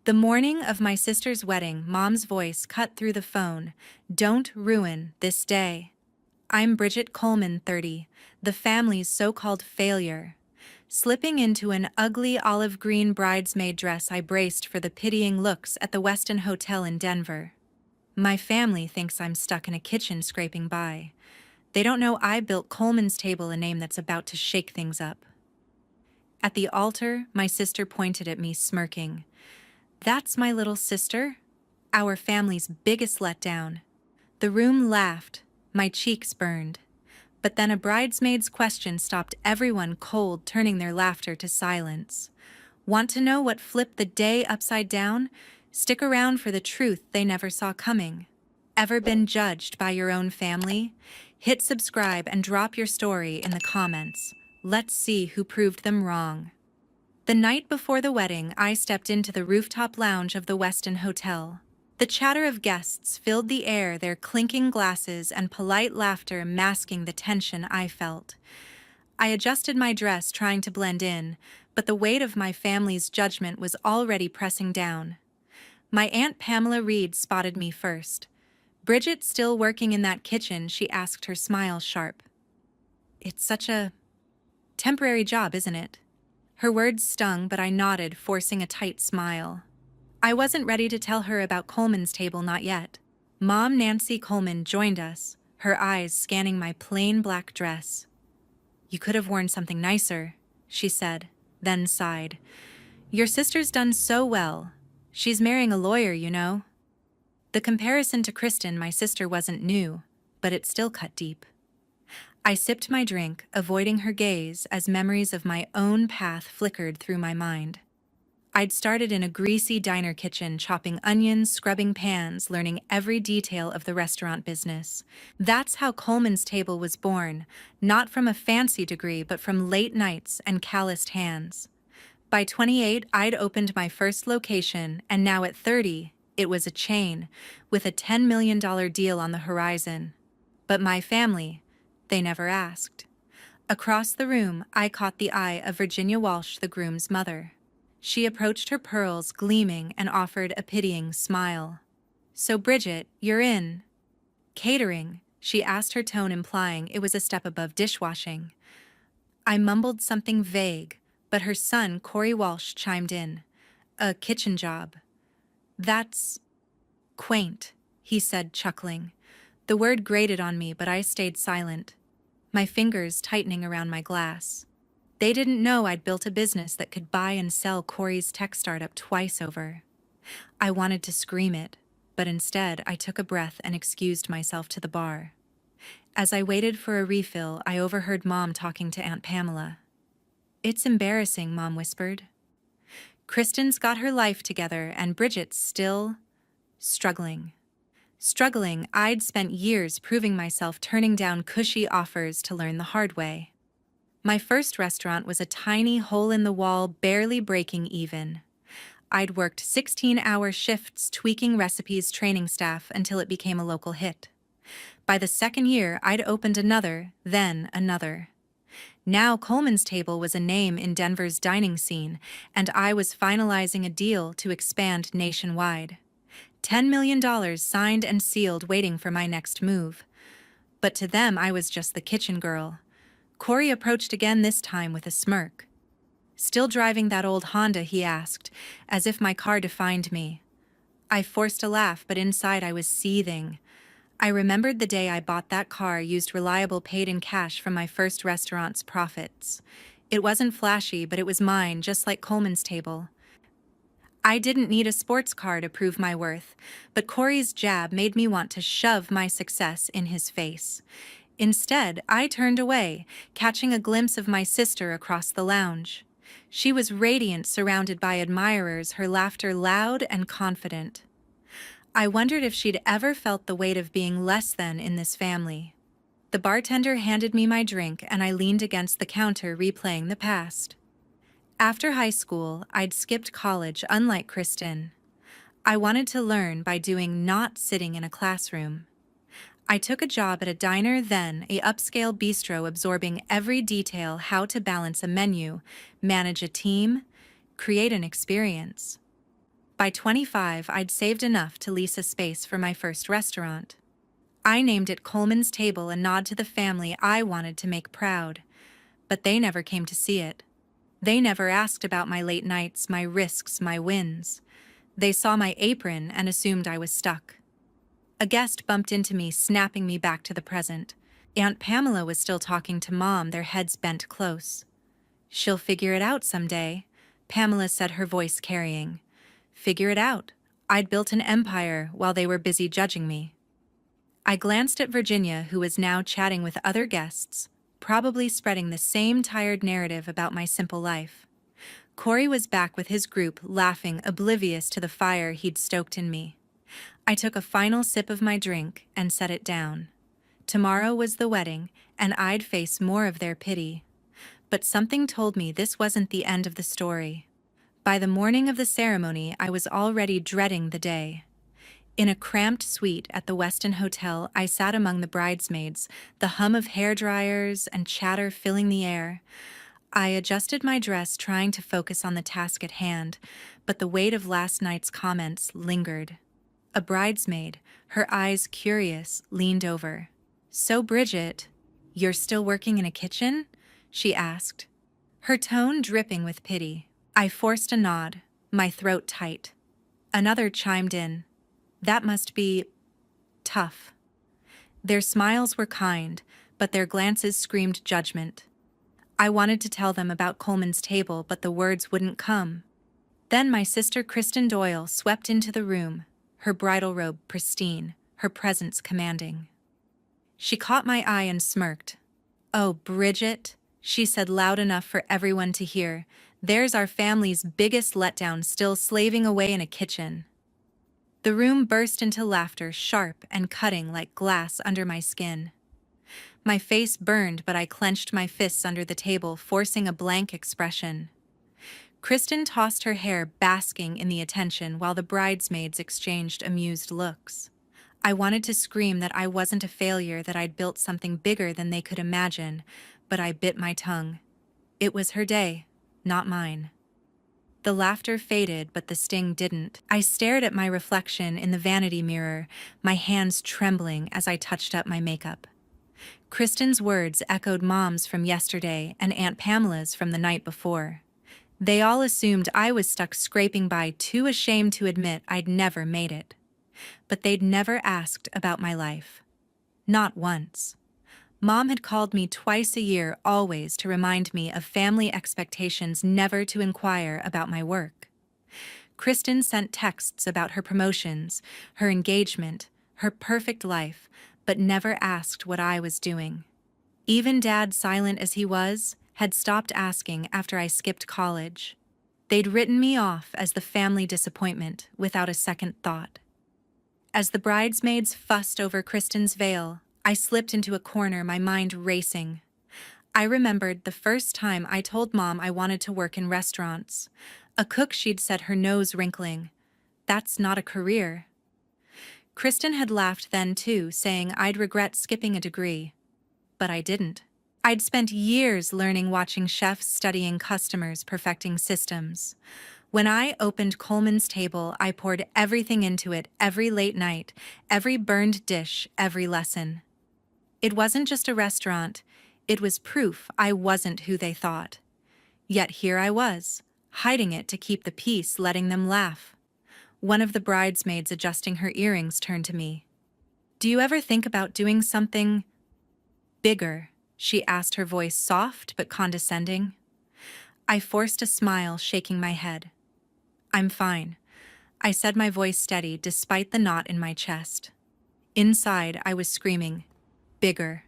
The morning of my sister's wedding, Mom's voice cut through the phone. Don't ruin this day. I'm Bridget Coleman, 30, the family's so-called failure. Slipping into an ugly olive green bridesmaid dress, I braced for the pitying looks at the Westin Hotel in Denver. My family thinks I'm stuck in a kitchen scraping by. They don't know I built Coleman's Table, a name that's about to shake things up. At the altar, my sister pointed at me, smirking. That's my little sister? Our family's biggest letdown. The room laughed, my cheeks burned. But then a bridesmaid's question stopped everyone cold, turning their laughter to silence. Want to know what flipped the day upside down? Stick around for the truth they never saw coming. Ever been judged by your own family? Hit subscribe and drop your story in the comments. Let's see who proved them wrong. The night before the wedding, I stepped into the rooftop lounge of the Westin Hotel. The chatter of guests filled the air, their clinking glasses and polite laughter masking the tension I felt. I adjusted my dress, trying to blend in, but the weight of my family's judgment was already pressing down. My Aunt Pamela Reed spotted me first. Bridget still working in that kitchen, she asked, her smile sharp. It's such a temporary job, isn't it? Her words stung, but I nodded, forcing a tight smile. I wasn't ready to tell her about Coleman's Table, not yet. Mom Nancy Coleman joined us, her eyes scanning my plain black dress. You could have worn something nicer, she said, then sighed. Your sister's done so well. She's marrying a lawyer, you know. The comparison to Kristen, my sister, wasn't new, but it still cut deep. I sipped my drink, avoiding her gaze as memories of my own path flickered through my mind. I'd started in a greasy diner kitchen, chopping onions, scrubbing pans, learning every detail of the restaurant business. That's how Coleman's Table was born, not from a fancy degree, but from late nights and calloused hands. By 28, I'd opened my first location, and now at 30, it was a chain, with a $10 million deal on the horizon. But my family, they never asked. Across the room, I caught the eye of Virginia Walsh, the groom's mother. She approached, her pearls gleaming, and offered a pitying smile. So Bridget, you're in catering, she asked, her tone implying it was a step above dishwashing. I mumbled something vague, but her son, Corey Walsh, chimed in. A kitchen job. That's quaint, he said, chuckling. The word grated on me, but I stayed silent, my fingers tightening around my glass. They didn't know I'd built a business that could buy and sell Corey's tech startup twice over. I wanted to scream it, but instead I took a breath and excused myself to the bar. As I waited for a refill, I overheard Mom talking to Aunt Pamela. It's embarrassing, Mom whispered. Kristen's got her life together, and Bridget's still struggling. Struggling, I'd spent years proving myself, turning down cushy offers to learn the hard way. My first restaurant was a tiny hole-in-the-wall, barely breaking even. I'd worked 16-hour shifts, tweaking recipes, training staff, until it became a local hit. By the second year, I'd opened another, then another. Now Coleman's Table was a name in Denver's dining scene, and I was finalizing a deal to expand nationwide. $10 million signed and sealed, waiting for my next move. But to them, I was just the kitchen girl. Corey approached again, this time with a smirk. Still driving that old Honda, he asked, as if my car defined me. I forced a laugh, but inside I was seething. I remembered the day I bought that car, used reliable, paid in cash from my first restaurant's profits. It wasn't flashy, but it was mine, just like Coleman's Table. I didn't need a sports car to prove my worth, but Corey's jab made me want to shove my success in his face. Instead, I turned away, catching a glimpse of my sister across the lounge. She was radiant, surrounded by admirers, her laughter loud and confident. I wondered if she'd ever felt the weight of being less than in this family. The bartender handed me my drink, and I leaned against the counter, replaying the past. After high school, I'd skipped college, unlike Kristen. I wanted to learn by doing, not sitting in a classroom. I took a job at a diner, then a upscale bistro, absorbing every detail: how to balance a menu, manage a team, create an experience. By 25, I'd saved enough to lease a space for my first restaurant. I named it Coleman's Table, a nod to the family I wanted to make proud. But they never came to see it. They never asked about my late nights, my risks, my wins. They saw my apron and assumed I was stuck. A guest bumped into me, snapping me back to the present. Aunt Pamela was still talking to Mom, their heads bent close. "She'll figure it out someday," Pamela said, her voice carrying. Figure it out. I'd built an empire while they were busy judging me. I glanced at Virginia, who was now chatting with other guests, probably spreading the same tired narrative about my simple life. Corey was back with his group, laughing, oblivious to the fire he'd stoked in me. I took a final sip of my drink and set it down. Tomorrow was the wedding, and I'd face more of their pity. But something told me this wasn't the end of the story. By the morning of the ceremony, I was already dreading the day. In a cramped suite at the Westin Hotel, I sat among the bridesmaids, the hum of hairdryers and chatter filling the air. I adjusted my dress, trying to focus on the task at hand, but the weight of last night's comments lingered. A bridesmaid, her eyes curious, leaned over. "So, Bridget, you're still working in a kitchen?" she asked, her tone dripping with pity. I forced a nod, my throat tight. Another chimed in. "That must be tough." Their smiles were kind, but their glances screamed judgment. I wanted to tell them about Coleman's Table, but the words wouldn't come. Then my sister Kristen Doyle swept into the room, her bridal robe pristine, her presence commanding. She caught my eye and smirked. "Oh, Bridget," she said loud enough for everyone to hear, "there's our family's biggest letdown, still slaving away in a kitchen." The room burst into laughter, sharp and cutting like glass under my skin. My face burned, but I clenched my fists under the table, forcing a blank expression. Kristen tossed her hair, basking in the attention, while the bridesmaids exchanged amused looks. I wanted to scream that I wasn't a failure, that I'd built something bigger than they could imagine, but I bit my tongue. It was her day, not mine. The laughter faded, but the sting didn't. I stared at my reflection in the vanity mirror, my hands trembling as I touched up my makeup. Kristen's words echoed Mom's from yesterday and Aunt Pamela's from the night before. They all assumed I was stuck scraping by, too ashamed to admit I'd never made it. But they'd never asked about my life. Not once. Mom had called me twice a year, always to remind me of family expectations, never to inquire about my work. Kristen sent texts about her promotions, her engagement, her perfect life, but never asked what I was doing. Even Dad, silent as he was, had stopped asking after I skipped college. They'd written me off as the family disappointment without a second thought. As the bridesmaids fussed over Kristen's veil, I slipped into a corner, my mind racing. I remembered the first time I told Mom I wanted to work in restaurants. A cook, she'd said, her nose wrinkling. "That's not a career." Kristen had laughed then too, saying I'd regret skipping a degree. But I didn't. I'd spent years learning, watching chefs, studying customers, perfecting systems. When I opened Coleman's Table, I poured everything into it, every late night, every burned dish, every lesson. It wasn't just a restaurant, it was proof I wasn't who they thought. Yet here I was, hiding it to keep the peace, letting them laugh. One of the bridesmaids, adjusting her earrings, turned to me. "Do you ever think about doing something bigger?" she asked, her voice soft but condescending. I forced a smile, shaking my head. "I'm fine," I said, my voice steady despite the knot in my chest. Inside, I was screaming, "Bigger.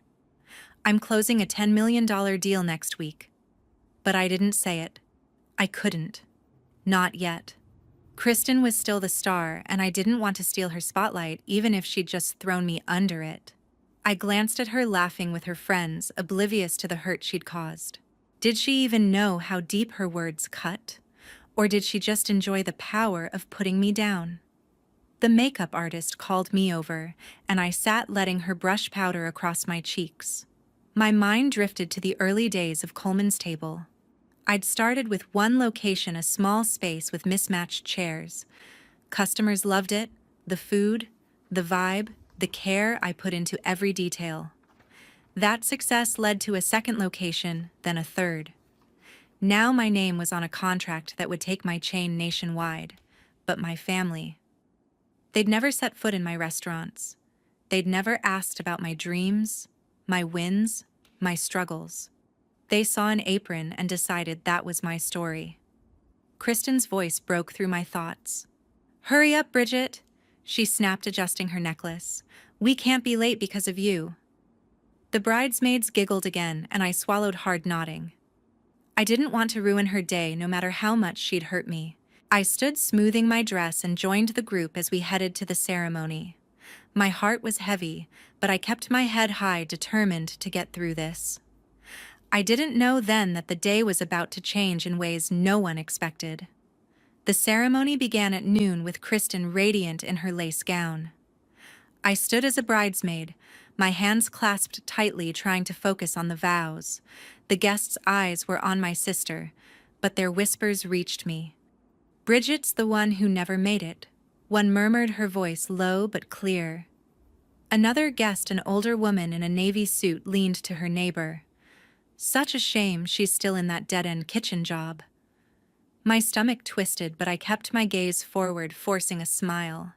I'm closing a $10 million deal next week." But I didn't say it. I couldn't. Not yet. Kristen was still the star, and I didn't want to steal her spotlight, even if she'd just thrown me under it. I glanced at her, laughing with her friends, oblivious to the hurt she'd caused. Did she even know how deep her words cut? Or did she just enjoy the power of putting me down? The makeup artist called me over, and I sat letting her brush powder across my cheeks. My mind drifted to the early days of Coleman's Table. I'd started with one location, a small space with mismatched chairs. Customers loved it, the food, the vibe, the care I put into every detail. That success led to a second location, then a third. Now my name was on a contract that would take my chain nationwide, but my family. They'd never set foot in my restaurants. They'd never asked about my dreams, my wins, my struggles. They saw an apron and decided that was my story. Kristen's voice broke through my thoughts. "Hurry up, Bridget," she snapped, adjusting her necklace. "We can't be late because of you." The bridesmaids giggled again, and I swallowed hard, nodding. I didn't want to ruin her day, no matter how much she'd hurt me. I stood smoothing my dress and joined the group as we headed to the ceremony. My heart was heavy, but I kept my head high, determined to get through this. I didn't know then that the day was about to change in ways no one expected. The ceremony began at noon with Kristen radiant in her lace gown. I stood as a bridesmaid, my hands clasped tightly, trying to focus on the vows. The guests' eyes were on my sister, but their whispers reached me. "Bridget's the one who never made it," one murmured, her voice low but clear. Another guest, an older woman in a navy suit, leaned to her neighbor. "Such a shame she's still in that dead-end kitchen job." My stomach twisted, but I kept my gaze forward, forcing a smile.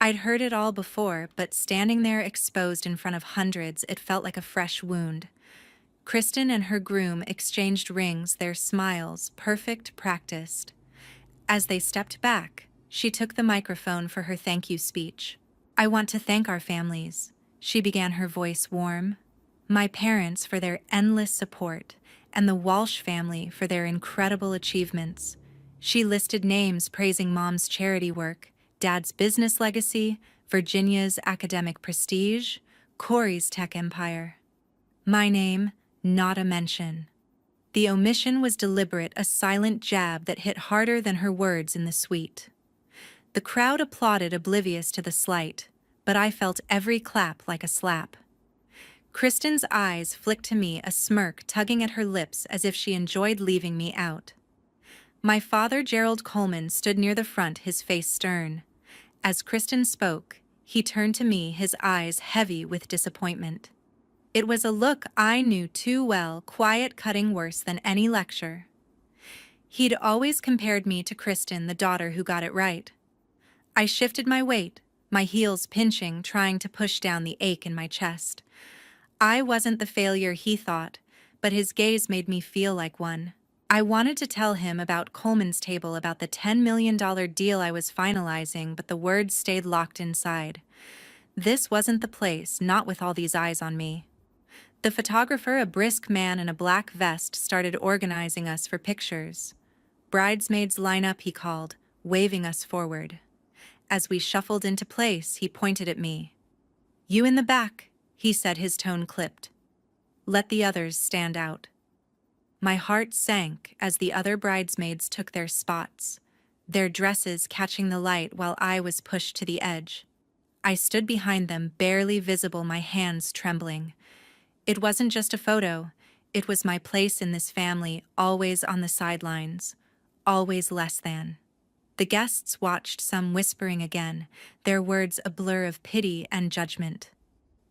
I'd heard it all before, but standing there exposed in front of hundreds, it felt like a fresh wound. Kristen and her groom exchanged rings, their smiles perfect, practiced. As they stepped back, she took the microphone for her thank you speech. "I want to thank our families," she began, her voice warm. "My parents for their endless support, and the Walsh family for their incredible achievements." She listed names, praising Mom's charity work, Dad's business legacy, Virginia's academic prestige, Corey's tech empire. My name, not a mention. The omission was deliberate, a silent jab that hit harder than her words in the suite. The crowd applauded, oblivious to the slight, but I felt every clap like a slap. Kristen's eyes flicked to me, a smirk tugging at her lips as if she enjoyed leaving me out. My father, Gerald Coleman, stood near the front, his face stern. As Kristen spoke, he turned to me, his eyes heavy with disappointment. It was a look I knew too well, quiet, cutting, worse than any lecture. He'd always compared me to Kristen, the daughter who got it right. I shifted my weight, my heels pinching, trying to push down the ache in my chest. I wasn't the failure he thought, but his gaze made me feel like one. I wanted to tell him about Coleman's table, about the $10 million deal I was finalizing, but the words stayed locked inside. This wasn't the place, not with all these eyes on me. The photographer, a brisk man in a black vest, started organizing us for pictures. "Bridesmaids line up," he called, waving us forward. As we shuffled into place, he pointed at me. "You in the back," he said, his tone clipped. "Let the others stand out." My heart sank as the other bridesmaids took their spots, their dresses catching the light while I was pushed to the edge. I stood behind them, barely visible, my hands trembling. It wasn't just a photo, it was my place in this family, always on the sidelines, always less than. The guests watched, some whispering again, their words a blur of pity and judgment.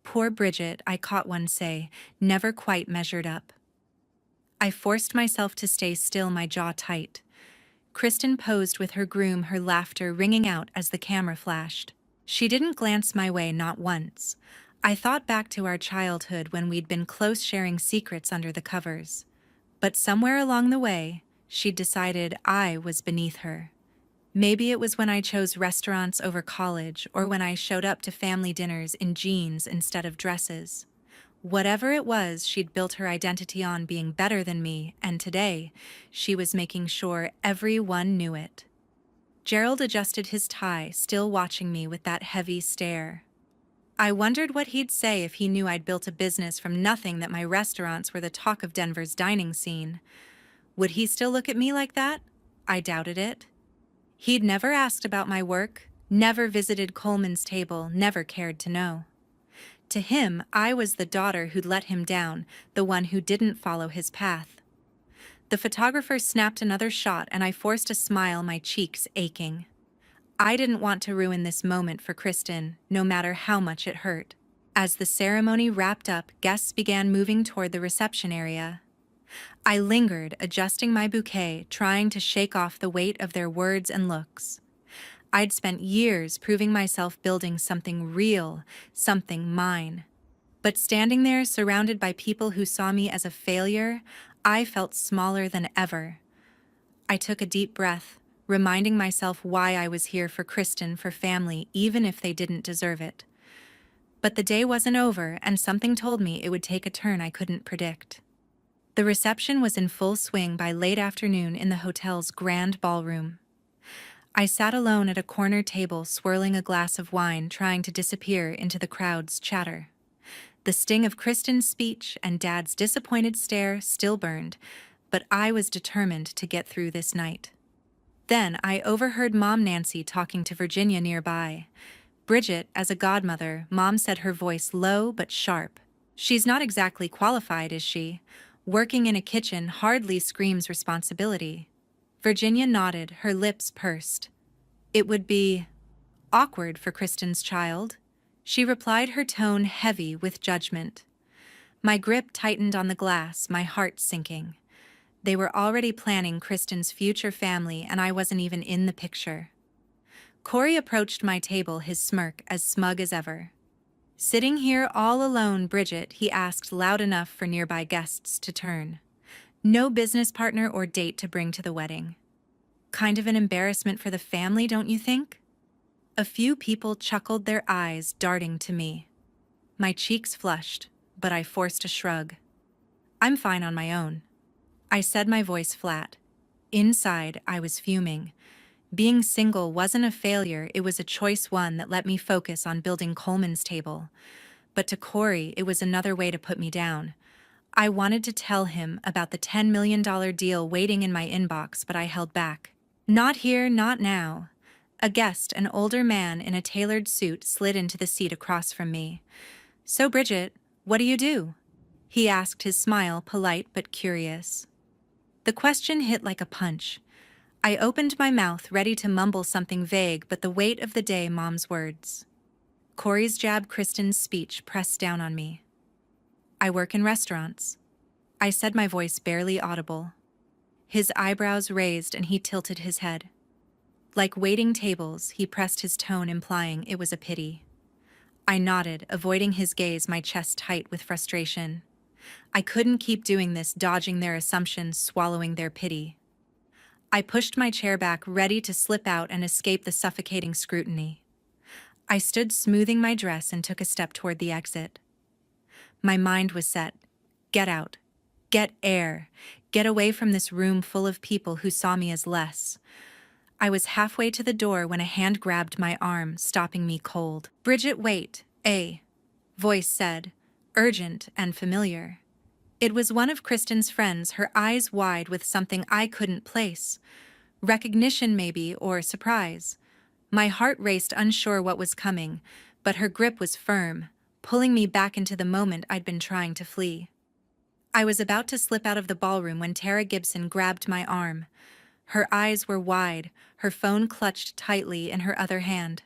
"Poor Bridget," I caught one say, "never quite measured up." I forced myself to stay still, my jaw tight. Kristen posed with her groom, her laughter ringing out as the camera flashed. She didn't glance my way, not once. I thought back to our childhood when we'd been close, sharing secrets under the covers. But somewhere along the way, she'd decided I was beneath her. Maybe it was when I chose restaurants over college, or when I showed up to family dinners in jeans instead of dresses. Whatever it was, she'd built her identity on being better than me, and today, she was making sure everyone knew it. Gerald adjusted his tie, still watching me with that heavy stare. I wondered what he'd say if he knew I'd built a business from nothing, that my restaurants were the talk of Denver's dining scene. Would he still look at me like that? I doubted it. He'd never asked about my work, never visited Coleman's table, never cared to know. To him, I was the daughter who'd let him down, the one who didn't follow his path. The photographer snapped another shot, and I forced a smile, my cheeks aching. I didn't want to ruin this moment for Kristen, no matter how much it hurt. As the ceremony wrapped up, guests began moving toward the reception area. I lingered, adjusting my bouquet, trying to shake off the weight of their words and looks. I'd spent years proving myself building something real, something mine. But standing there, surrounded by people who saw me as a failure, I felt smaller than ever. I took a deep breath, reminding myself why I was here for Kristen, for family, even if they didn't deserve it. But the day wasn't over, and something told me it would take a turn I couldn't predict. The reception was in full swing by late afternoon in the hotel's grand ballroom. I sat alone at a corner table, swirling a glass of wine, trying to disappear into the crowd's chatter. The sting of Kristen's speech and Dad's disappointed stare still burned, but I was determined to get through this night. Then I overheard Mom Nancy talking to Virginia nearby. Bridget, as a godmother, Mom said, her voice low but sharp. "She's not exactly qualified, is she? Working in a kitchen hardly screams responsibility." Virginia nodded, her lips pursed. "It would be awkward for Kristen's child," she replied, her tone heavy with judgment. My grip tightened on the glass, my heart sinking. They were already planning Kristen's future family, and I wasn't even in the picture. Corey approached my table, his smirk as smug as ever. "Sitting here all alone, Bridget?" he asked, loud enough for nearby guests to turn. "No business partner or date to bring to the wedding. Kind of an embarrassment for the family, don't you think?" A few people chuckled, their eyes darting to me. My cheeks flushed, but I forced a shrug. "I'm fine on my own," I said, my voice flat. Inside, I was fuming. Being single wasn't a failure, it was a choice, one that let me focus on building Coleman's table. But to Corey, it was another way to put me down. I wanted to tell him about the $10 million deal waiting in my inbox, but I held back. "Not here, not now." A guest, an older man in a tailored suit, slid into the seat across from me. "So, Bridget, what do you do?" he asked, his smile polite but curious. The question hit like a punch. I opened my mouth, ready to mumble something vague, but the weight of the day, Mom's words, Corey's jab, Kristen's speech pressed down on me. "I work in restaurants," I said, my voice barely audible. His eyebrows raised and he tilted his head. Like waiting tables, he pressed his tone, implying it was a pity. I nodded, avoiding his gaze, my chest tight with frustration. I couldn't keep doing this, dodging their assumptions, swallowing their pity. I pushed my chair back, ready to slip out and escape the suffocating scrutiny. I stood smoothing my dress and took a step toward the exit. My mind was set. Get out. Get air. Get away from this room full of people who saw me as less. I was halfway to the door when a hand grabbed my arm, stopping me cold. "Bridget, wait," a voice said, urgent and familiar. It was one of Kristen's friends, her eyes wide with something I couldn't place. Recognition maybe, or surprise. My heart raced, unsure what was coming, but her grip was firm, pulling me back into the moment I'd been trying to flee. I was about to slip out of the ballroom when Tara Gibson grabbed my arm. Her eyes were wide, her phone clutched tightly in her other hand.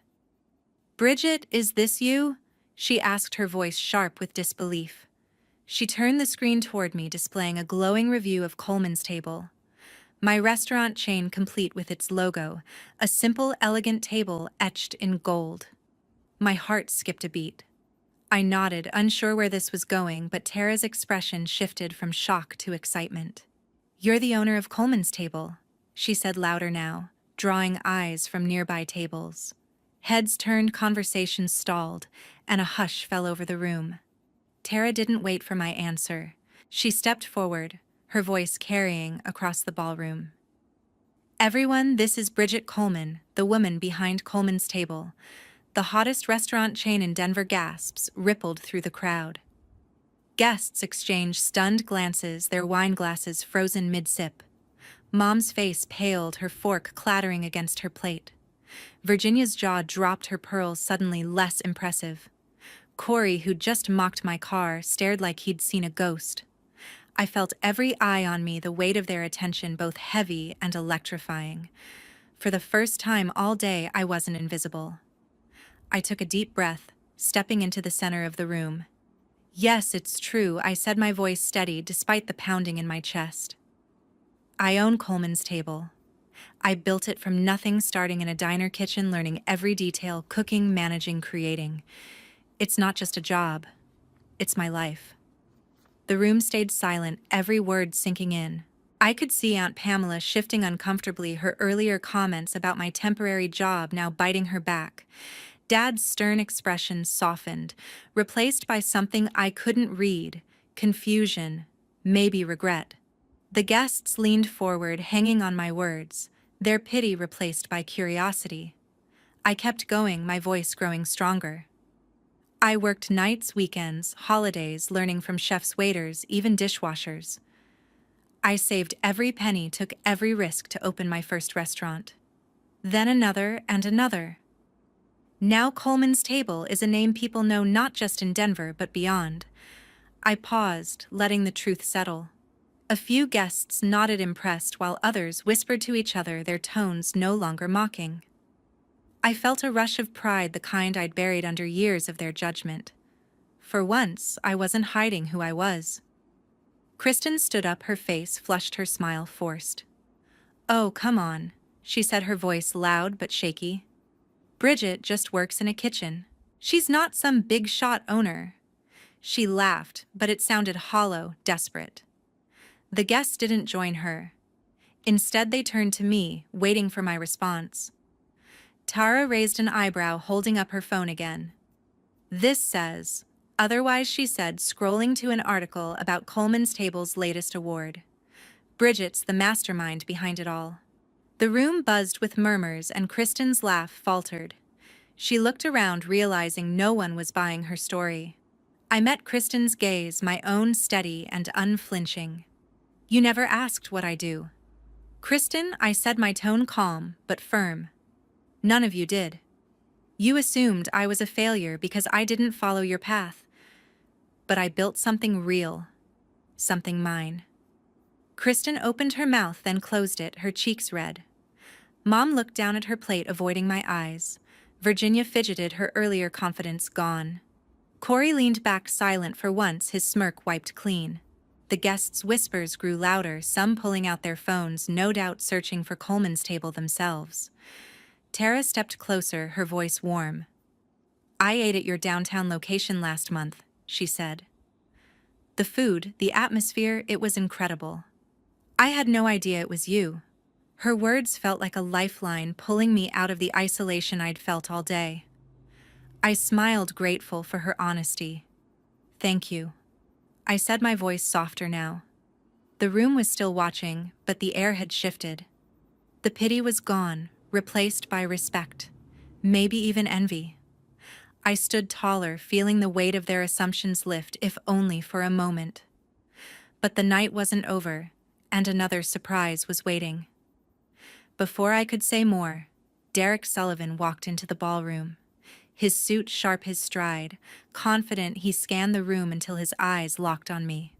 "Bridget, is this you?" she asked, her voice sharp with disbelief. She turned the screen toward me, displaying a glowing review of Coleman's table. My restaurant chain complete with its logo, a simple, elegant table etched in gold. My heart skipped a beat. I nodded, unsure where this was going, but Tara's expression shifted from shock to excitement. "You're the owner of Coleman's table," she said louder now, drawing eyes from nearby tables. Heads turned, conversations stalled, and a hush fell over the room. Tara didn't wait for my answer. She stepped forward, her voice carrying across the ballroom. "Everyone, this is Bridget Coleman, the woman behind Coleman's table." The hottest restaurant chain in Denver. Gasps rippled through the crowd. Guests exchanged stunned glances, their wine glasses frozen mid-sip. Mom's face paled, her fork clattering against her plate. Virginia's jaw dropped, her pearls suddenly less impressive. Corey, who'd just mocked my car, stared like he'd seen a ghost. I felt every eye on me, the weight of their attention both heavy and electrifying. For the first time all day, I wasn't invisible. I took a deep breath, stepping into the center of the room. Yes, it's true, I said, my voice steady despite the pounding in my chest. I own Coleman's Table. I built it from nothing, starting in a diner kitchen, learning every detail, cooking, managing, creating. It's not just a job. It's my life. The room stayed silent, every word sinking in. I could see Aunt Pamela shifting uncomfortably, her earlier comments about my temporary job now biting her back. Dad's stern expression softened, replaced by something I couldn't read: confusion, maybe regret. The guests leaned forward, hanging on my words, their pity replaced by curiosity. I kept going, my voice growing stronger. I worked nights, weekends, holidays, learning from chefs, waiters, even dishwashers. I saved every penny, took every risk to open my first restaurant. Then another and another. Now Coleman's Table is a name people know not just in Denver but beyond. I paused, letting the truth settle. A few guests nodded impressed while others whispered to each other, their tones no longer mocking. I felt a rush of pride, the kind I'd buried under years of their judgment. For once, I wasn't hiding who I was. Kristen stood up, her face flushed, her smile forced. "Oh, come on," she said, her voice loud but shaky. "Bridget just works in a kitchen. She's not some big-shot owner." She laughed, but it sounded hollow, desperate. The guests didn't join her. Instead, they turned to me, waiting for my response. Tara raised an eyebrow, holding up her phone again. "This says, otherwise," she said, scrolling to an article about Coleman's Table's latest award. "Bridget's the mastermind behind it all." The room buzzed with murmurs, and Kristen's laugh faltered. She looked around, realizing no one was buying her story. I met Kristen's gaze, my own steady and unflinching. "You never asked what I do." "Kristen," I said, my tone calm but firm. "None of you did. You assumed I was a failure because I didn't follow your path. But I built something real. Something mine." Kristen opened her mouth, then closed it, her cheeks red. Mom looked down at her plate, avoiding my eyes. Virginia fidgeted, her earlier confidence gone. Corey leaned back, silent for once, his smirk wiped clean. The guests' whispers grew louder, some pulling out their phones, no doubt searching for Coleman's Table themselves. Tara stepped closer, her voice warm. "I ate at your downtown location last month," she said. "The food, the atmosphere, it was incredible. I had no idea it was you." Her words felt like a lifeline, pulling me out of the isolation I'd felt all day. I smiled, grateful for her honesty. "Thank you," I said, my voice softer now. The room was still watching, but the air had shifted. The pity was gone, replaced by respect, maybe even envy. I stood taller, feeling the weight of their assumptions lift, if only for a moment. But the night wasn't over, and another surprise was waiting. Before I could say more, Derek Sullivan walked into the ballroom. His suit sharp, his stride, confident, he scanned the room until his eyes locked on me.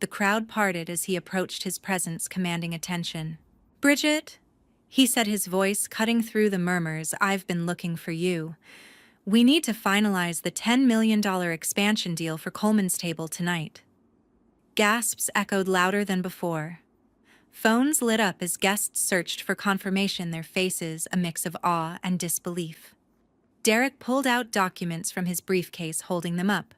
The crowd parted as he approached, his presence commanding attention. "Bridget," he said, his voice cutting through the murmurs, "I've been looking for you. We need to finalize the $10 million expansion deal for Coleman's Table tonight." Gasps echoed louder than before. Phones lit up as guests searched for confirmation, their faces a mix of awe and disbelief. Derek pulled out documents from his briefcase, holding them up.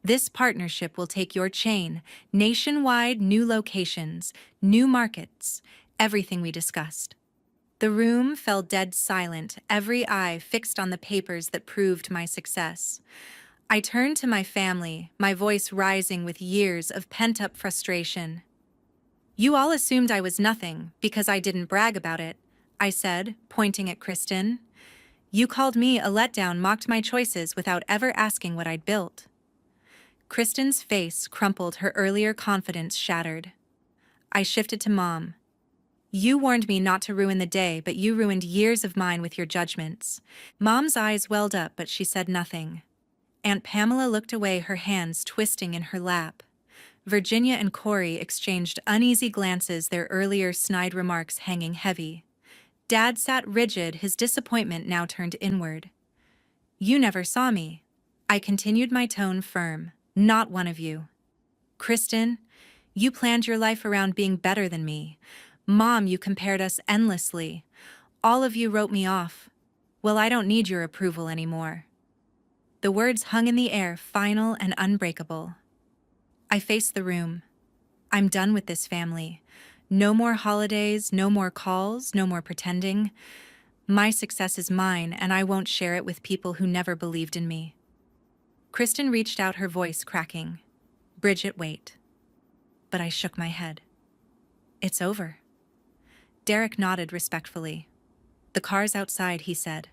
"This partnership will take your chain nationwide, new locations, new markets, everything we discussed." The room fell dead silent, every eye fixed on the papers that proved my success. I turned to my family, my voice rising with years of pent-up frustration. "You all assumed I was nothing because I didn't brag about it," I said, pointing at Kristen. "You called me a letdown, mocked my choices without ever asking what I'd built." Kristen's face crumpled, her earlier confidence shattered. I shifted to Mom. "You warned me not to ruin the day, but you ruined years of mine with your judgments." Mom's eyes welled up, but she said nothing. Aunt Pamela looked away, her hands twisting in her lap. Virginia and Corey exchanged uneasy glances, their earlier snide remarks hanging heavy. Dad sat rigid, his disappointment now turned inward. You never saw me. I continued, my tone firm. Not one of you. Kristen, you planned your life around being better than me. Mom, you compared us endlessly. All of you wrote me off. Well, I don't need your approval anymore. The words hung in the air, final and unbreakable. I faced the room. I'm done with this family. No more holidays, no more calls, no more pretending. My success is mine, and I won't share it with people who never believed in me. Kristen reached out, her voice cracking. Bridget, wait. But I shook my head. It's over. Derek nodded respectfully. The car's outside, he said.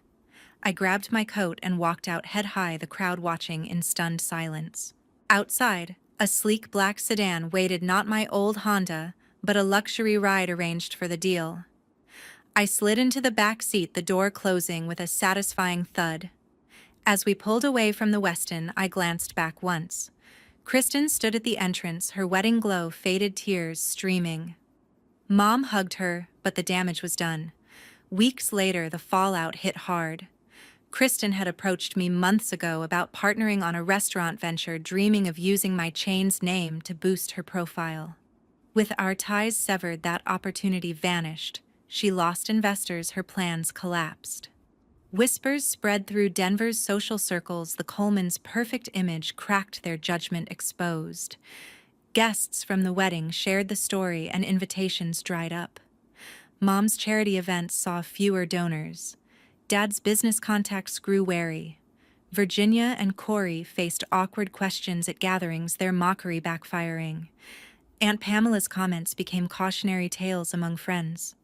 I grabbed my coat and walked out head high, the crowd watching in stunned silence. Outside, a sleek black sedan waited, not my old Honda, but a luxury ride arranged for the deal. I slid into the back seat, the door closing with a satisfying thud. As we pulled away from the Westin, I glanced back once. Kristen stood at the entrance, her wedding glow, faded tears streaming. Mom hugged her, but the damage was done. Weeks later, the fallout hit hard. Kristen had approached me months ago about partnering on a restaurant venture, dreaming of using my chain's name to boost her profile. With our ties severed, that opportunity vanished. She lost investors, her plans collapsed. Whispers spread through Denver's social circles, the Coleman's perfect image cracked, their judgment exposed. Guests from the wedding shared the story and invitations dried up. Mom's charity events saw fewer donors. Dad's business contacts grew wary. Virginia and Corey faced awkward questions at gatherings, their mockery backfiring. Aunt Pamela's comments became cautionary tales among friends.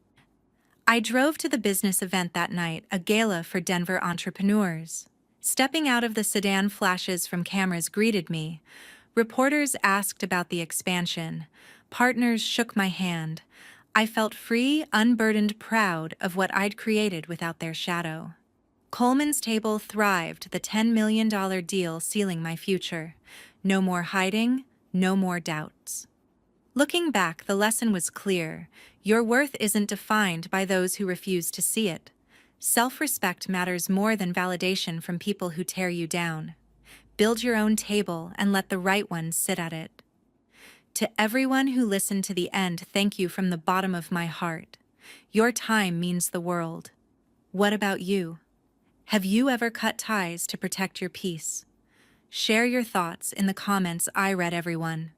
I drove to the business event that night, a gala for Denver entrepreneurs. Stepping out of the sedan, flashes from cameras greeted me. Reporters asked about the expansion. Partners shook my hand. I felt free, unburdened, proud of what I'd created without their shadow. Coleman's table thrived, the $10 million deal sealing my future. No more hiding, no more doubts. Looking back, the lesson was clear. Your worth isn't defined by those who refuse to see it. Self-respect matters more than validation from people who tear you down. Build your own table and let the right ones sit at it. To everyone who listened to the end, thank you from the bottom of my heart. Your time means the world. What about you? Have you ever cut ties to protect your peace? Share your thoughts in the comments. I read everyone.